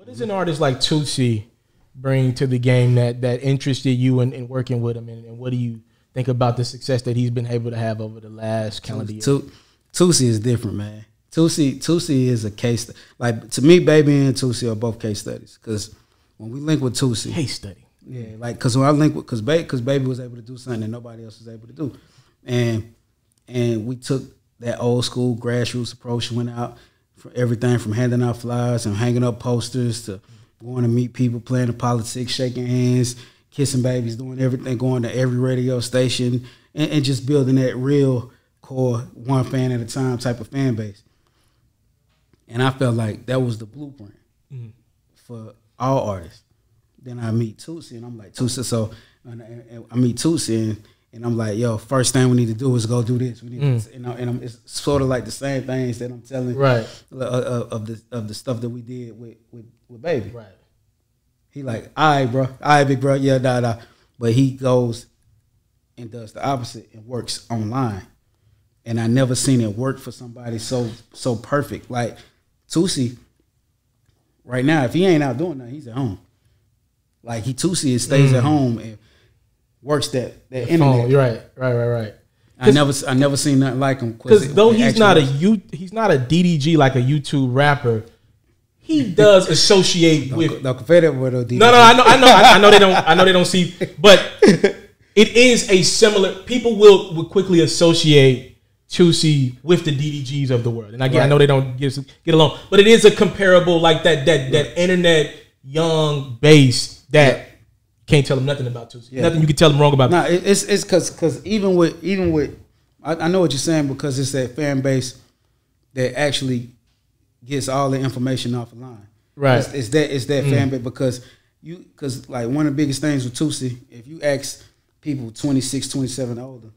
What does an artist like Toosii bring to the game that interested you in working with him, and what do you think about the success that he's been able to have over the last calendar year? Toosii is different, man. Toosii is a case. Like, to me, Baby and Toosii are both case studies. Because when we link with Toosii, case study, yeah, like because when I link with because Baby was able to do something that nobody else was able to do, and we took that old school grassroots approach, went out for everything from handing out flyers and hanging up posters to going to meet people, playing the politics, shaking hands, kissing babies, doing everything, going to every radio station, and just building that real core, one fan at a time type of fan base. And I felt like that was the blueprint for all artists. Then I meet Toosii, and I'm like, Toosii. So and I meet Toosii, and I'm like, yo, first thing we need to do is go do this. We need to, and it's sort of like the same things that I'm telling of the stuff that we did with Baby. Right. He like, all right, bro, all right, big bro, yeah, da. But he goes and does the opposite and works online. And I never seen it work for somebody so perfect. Like Toosii, right now, if he ain't out doing nothing, he's at home. Like Toosii stays at home and works that internet. Right. I never seen nothing like him. Because though he's not a DDG like a YouTube rapper, he does associate with. No, DDG. No, I know they don't see, but it is a similar. People will quickly associate Toosii with the DDGs of the world, and again, I know they don't get along, but it is a comparable, like that internet young base that can't tell them nothing about Toosii. Yeah. Nothing you can tell them wrong about. No, it's because even with I know what you're saying, because it's that fan base that actually gets all the information off the line. Right. It's that fan base because like one of the biggest things with Toosii, if you ask people 26, 27 or older,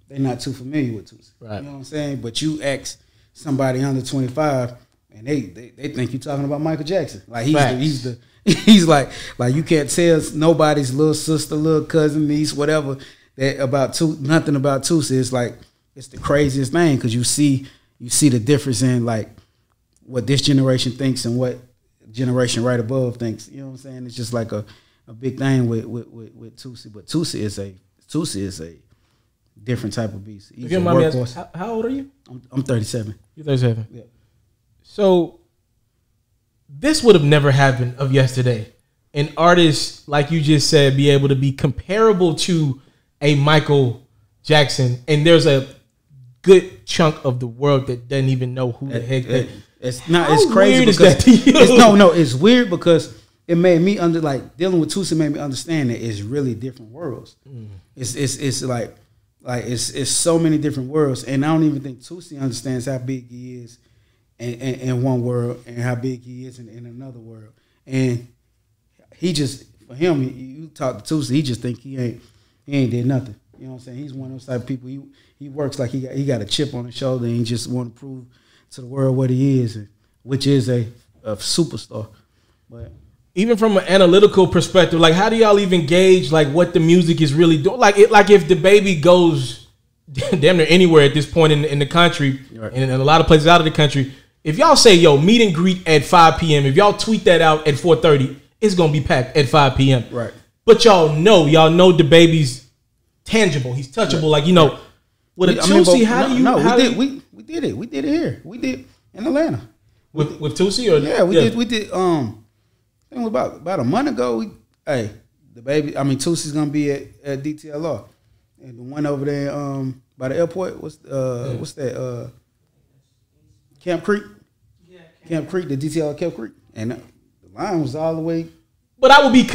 they're not too familiar with Toosii. Right. You know what I'm saying? But you ask somebody under 25 and they think you're talking about Michael Jackson. Like he's like you can't tell nobody's little sister, little cousin, niece, whatever that nothing about Toosii. It's like it's the craziest thing because you see the difference in like what this generation thinks and what generation right above thinks. You know what I'm saying? It's just like a big thing with Toosii. But Toosii is a different type of beast. He's a workhorse. How old are you? I'm 37. You're 37. Yeah. So this would have never happened of yesterday. An artist, like you just said, be able to be comparable to a Michael Jackson, and there's a good chunk of the world that doesn't even know who the heck that. It's not. It's crazy. Weird is that to you? It's weird because it made me dealing with Toosii made me understand that it's really different worlds. It's like it's so many different worlds, and I don't even think Toosii understands how big he is in one world and how big he is in another world. And he just, for him, you talk to Toosii, he just think he ain't did nothing. You know what I'm saying? He's one of those type of people. He works like he got a chip on his shoulder and he just want to prove to the world what he is, which is a superstar. But even from an analytical perspective, like how do y'all even gauge like what the music is really doing? Like if the Baby goes damn near anywhere at this point in the country, right, and in a lot of places out of the country, if y'all say, yo, meet and greet at 5 p.m., if y'all tweet that out at 4:30, it's going to be packed at 5 p.m. Right. But y'all know the Baby's tangible. He's touchable. Right. Like, with a Toosii, we did it. We did it here. We did in Atlanta. With Toosii? Or yeah, we did. I think about a month ago, the Baby, Toosii's going to be at DTLR. And the one over there by the airport, what's that? Camp Creek? Yeah. Camp Creek, the DTL Camp Creek. And the line was all the way. But I would be,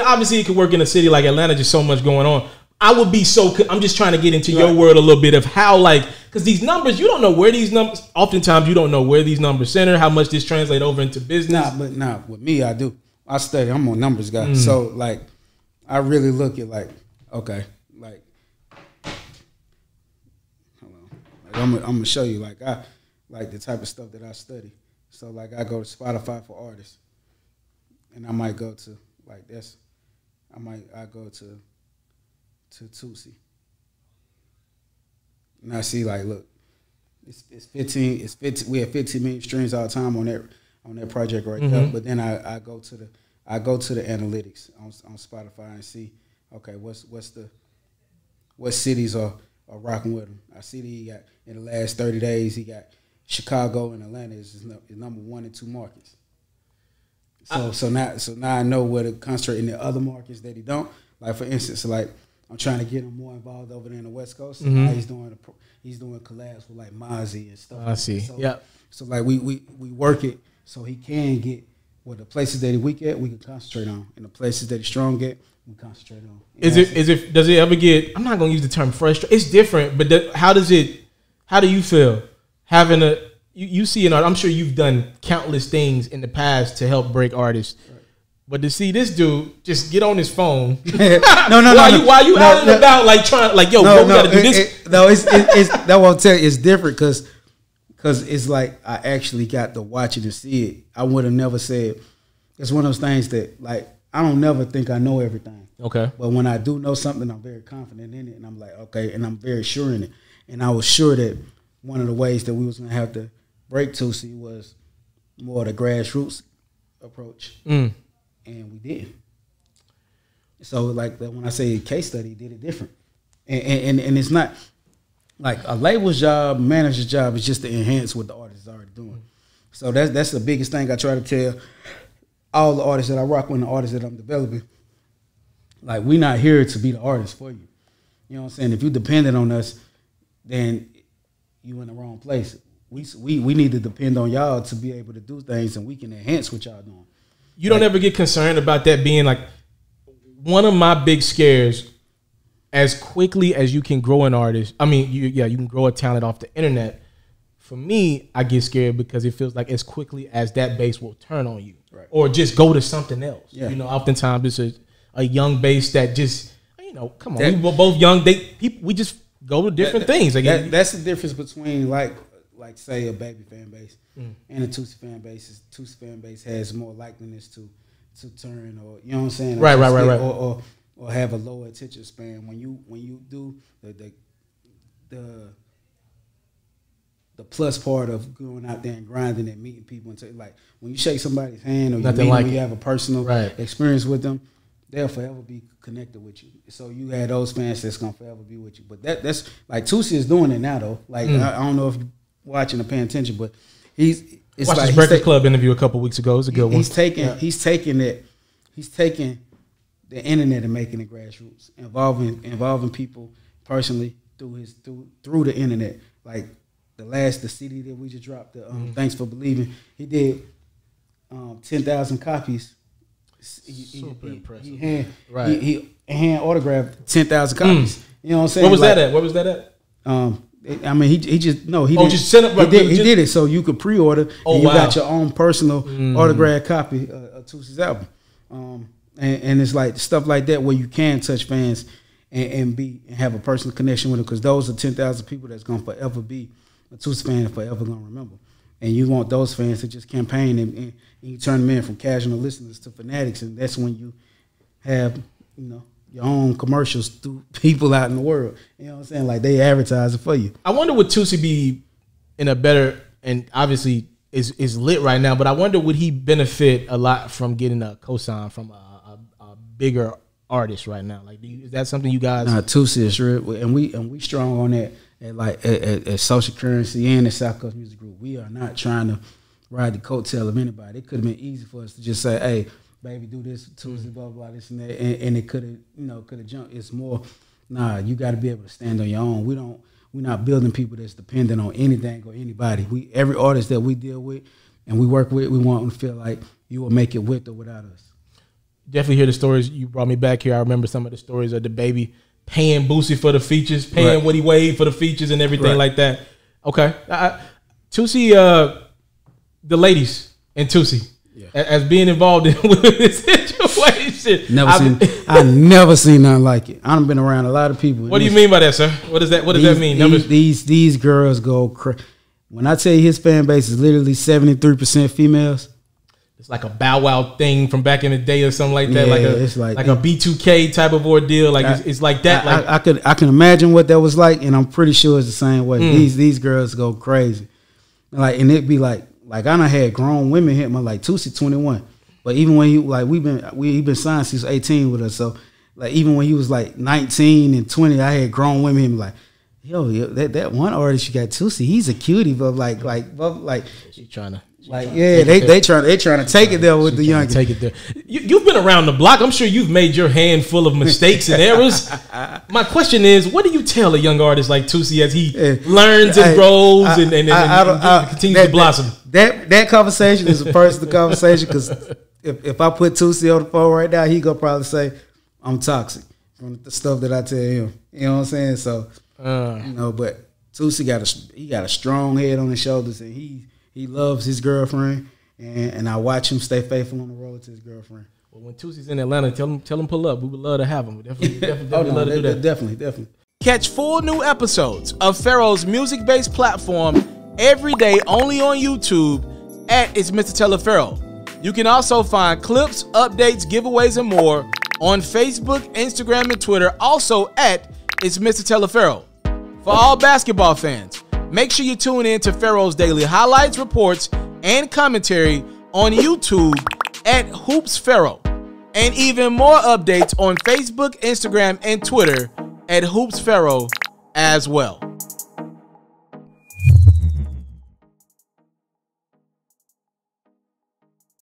obviously it could work in a city like Atlanta, just so much going on. I would be I'm just trying to get into your world a little bit of how, because these numbers, you don't know where these numbers, oftentimes you don't know where these numbers center, how much this translate over into business. But with me, I do. I study, I'm a numbers guy. So, I really look at, okay, hold on. I'm going to show you, the type of stuff that I study. So, I go to Spotify for artists. And I might go to, I go to Toosii. And I see, look, it's 15, we have 15 million streams all the time on on that project right there. But then I go to the analytics on Spotify and see, okay, what cities are rocking with him. I see that he got in the last 30 days he got Chicago and Atlanta is his number 1 and 2 markets. So now I know where to concentrate in the other markets that he don't. Like for instance, like I'm trying to get him more involved over there in the West Coast. So now he's doing collabs with like Mozzie and stuff. I see. So like we work it so he can get the places that he weak at, we can concentrate on, and the places that he's strong at, we concentrate on. Does it ever get? I'm not gonna use the term frustrated. It's different, but how do you feel having you see an art? I'm sure you've done countless things in the past to help break artists. But to see this dude just get on his phone, Why you out and about like trying we gotta do this? It's that won't tell you. It's different because it's like I actually got to watch it and see it. I would have never said. It's one of those things that like I don't never think I know everything. Okay, but when I do know something, I'm very confident in it, and I'm like okay, and I'm very sure in it. And I was sure that one of the ways that we was gonna have to break Toosii was more the grassroots approach. And we did. So like when I say case study, did it different, and it's not like a label's job, manager's job is just to enhance what the artist is already doing. So that's the biggest thing I try to tell all the artists that I rock with, and the artists that I'm developing. Like we're not here to be the artist for you. You know what I'm saying? If you depended on us, then you in the wrong place. We need to depend on y'all to be able to do things, and we can enhance what y'all doing. You don't ever get concerned about that being like one of my big scares. As quickly as you can grow an artist, I mean, you can grow a talent off the internet. For me, I get scared because it feels like as quickly as that base will turn on you, or just go to something else. Yeah. You know, oftentimes it's a young base that just, come on, we were both young. We just go to different things. That's the difference between like say a Baby fan base and a Toosii fan base. Toosii fan base has more likeliness to turn, or you know what I'm saying, right, or have a lower attention span. When you do the plus part of going out there and grinding and meeting people, and like when you shake somebody's hand or you have a personal experience with them, they'll forever be connected with you. So you had those fans that's gonna forever be with you. But that's like Toosii is doing it now though. Like I don't know if you're watching or paying attention, but watched his Breakfast Club interview a couple weeks ago. It was a good one. He's taking the internet and making it grassroots, involving people personally through the internet. Like the CD that we just dropped, Thanks for Believing. He did 10,000 copies. Super impressive. He hand autographed 10,000 copies. You know what I'm saying? Where was that at? I mean, he just just sent up. He did it so you could pre-order. And you got your own personal autographed copy of Toosii's album. And it's like stuff like that where you can touch fans and have a personal connection with them, because those are 10,000 people that's gonna forever be a Toosii fan and forever gonna remember. And you want those fans to just campaign and you turn them in from casual listeners to fanatics, and that's when you have your own commercials through people out in the world. You know what I'm saying? Like they advertise it for you. I wonder would Toosii be in a better, and obviously is lit right now, but I wonder would he benefit a lot from getting a cosign from a bigger artist right now? Like, is that something you guys? Toosii is real, and we strong on that at Social Currency and the South Coast Music Group. We are not trying to ride the coattail of anybody. It could have been easy for us to just say, "Hey, baby, do this Toosii, blah blah, this and that," and it could have jumped. It's more, you got to be able to stand on your own. We're not building people that's dependent on anything or anybody. Every artist that we deal with and we work with, we want them to feel like you will make it with or without us. Definitely hear the stories. You brought me back here. I remember some of the stories of the baby paying Boosie for the features, paying what he weighed for the features and everything like that. Okay. Toosii, the ladies and Toosii, as being involved in this situation. I never seen nothing like it. I've been around a lot of people. What do you mean by that, sir? What does that mean? These girls go crazy. When I tell you his fan base is literally 73% females. It's like a Bow Wow thing from back in the day or something like that. Yeah, it's like a B2K type of ordeal. Like it's like that. I can imagine what that was like, and I'm pretty sure it's the same way. These girls go crazy. Like, and it'd be like like I done had grown women hit my like Toosii 21, but even when he like he been signed since 18 with us, so like even when he was like 19 and 20, I had grown women hit me like, yo, that one artist you got Toosii, he's a cutie, but like she trying to. Like they trying to take it there with the young. Take it there. You've been around the block. I'm sure you've made your hand full of mistakes and errors. My question is, what do you tell a young artist like Toosii as he learns and grows and continues to blossom? That conversation is a personal conversation because if I put Toosii on the phone right now, he gonna probably say I'm toxic from the stuff that I tell him. You know what I'm saying? So you know, but Toosii got a strong head on his shoulders, and he loves his girlfriend, and I watch him stay faithful on the road to his girlfriend. Well, when Toosii's in Atlanta, tell him pull up. We would love to have him. Definitely love to do that. Definitely. Catch full new episodes of FERRO's music-based platform every day only on YouTube at It's Mr. TALIAFERRO. You can also find clips, updates, giveaways, and more on Facebook, Instagram, and Twitter, also at It's Mr. TALIAFERRO. For all basketball fans, make sure you tune in to FERRO's daily highlights, reports, and commentary on YouTube at FERRO, and even more updates on Facebook, Instagram, and Twitter at FERRO as well.